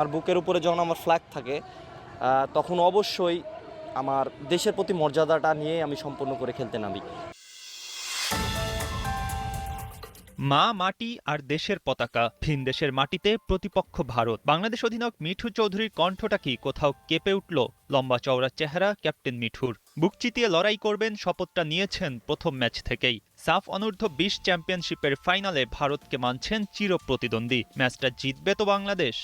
আর বুকের উপরে যখন আমার ফ্ল্যাগ থাকে তখন অবশ্যই আমার দেশের প্রতি মর্যাদাটা নিয়ে আমি সম্পূর্ণ করে খেলতে নামি। মা, মাটি আর দেশের পতাকা, ভিন দেশের মাটিতে প্রতিপক্ষ ভারত। বাংলাদেশ অধিনায়ক মিঠু চৌধুরীর কণ্ঠটা কি কোথাও কেঁপে উঠল? লম্বা চওড়া চেহারা ক্যাপ্টেন মিঠুর। বুক চিতিয়ে লড়াই করবেন শপথটা নিয়েছেন প্রথম ম্যাচ থেকেই। সাফ অনূর্ধ্ব ২০ চ্যাম্পিয়নশিপের ফাইনালে ভারতকে মানছেন চির প্রতিদ্বন্দ্বী। ম্যাচটা জিতবে তো বাংলাদেশ?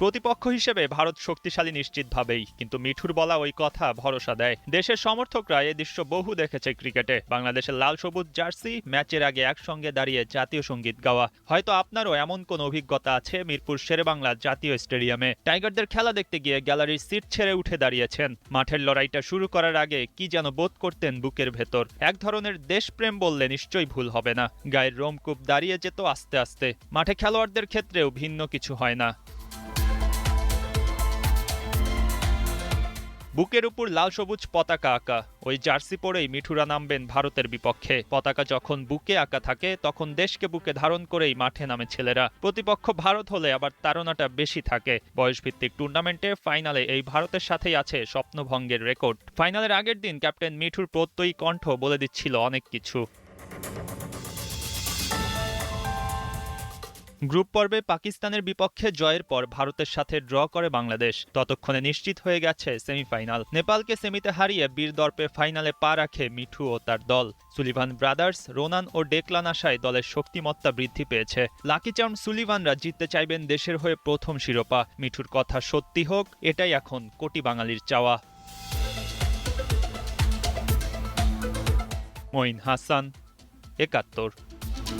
প্রতিপক্ষ হিসেবে ভারত শক্তিশালী নিশ্চিতভাবেই, কিন্তু মিঠুর বলা ওই কথা ভরসা দেয়। দেশের সমর্থকরা এ দৃশ্য বহু দেখেছে ক্রিকেটে। বাংলাদেশের লাল সবুজ জার্সি, ম্যাচের আগে একসঙ্গে দাঁড়িয়ে জাতীয় সঙ্গীত গাওয়া। হয়তো আপনারও এমন কোন অভিজ্ঞতা আছে মিরপুর শেরেবাংলা জাতীয় স্টেডিয়ামে। টাইগারদের খেলা দেখতে গিয়ে গ্যালারির সিট ছেড়ে উঠে দাঁড়িয়েছেন। মাঠের লড়াইটা শুরু করার আগে কি যেন বোধ করতেন বুকের ভেতর। এক ধরনের দেশপ্রেম বললে নিশ্চয়ই ভুল হবে না। গায়ের রোমকূপ দাঁড়িয়ে যেত আস্তে আস্তে। মাঠে খেলোয়াড়দের ক্ষেত্রেও ভিন্ন কিছু হয় না। বুকের উপর লাল সবুজ পতাকা আঁকা, ওই জার্সি পরেই মিঠুরা নামবেন ভারতের বিপক্ষে। পতাকা যখন বুকে আঁকা থাকে তখন দেশকে বুকে ধারণ করেই মাঠে নামে ছেলেরা। প্রতিপক্ষ ভারত হলে আবার তাড়নাটা বেশি থাকে। বয়সভিত্তিক টুর্নামেন্টে ফাইনালে এই ভারতের সাথেই আছে স্বপ্নভঙ্গের রেকর্ড। ফাইনালের আগের দিন ক্যাপ্টেন মিঠুর প্রত্যয়ী কণ্ঠ বলে দিচ্ছিল অনেক কিছু। গ্রুপ পর্বে পাকিস্তানের বিপক্ষে জয়ের পর ভারতের সাথে ড্র করে বাংলাদেশ। ততক্ষণে নিশ্চিত হয়ে গেছে সেমিফাইনাল। নেপালকে সেমিতে হারিয়ে বীরদর্পে ফাইনালে পা রাখে মিঠু ও তার দল। সুলিভান ব্রাদার্স, রোনান ও ডেকলান আসায় দলের শক্তিমত্তা বৃদ্ধি পেয়েছে। লাকি চার্ম সুলিভানরা জিততে চাইবেন দেশের হয়ে প্রথম শিরোপা। মিঠুর কথা সত্যি হোক, এটাই এখন কোটি বাঙালির চাওয়া। মঈন হাসান, ৭১।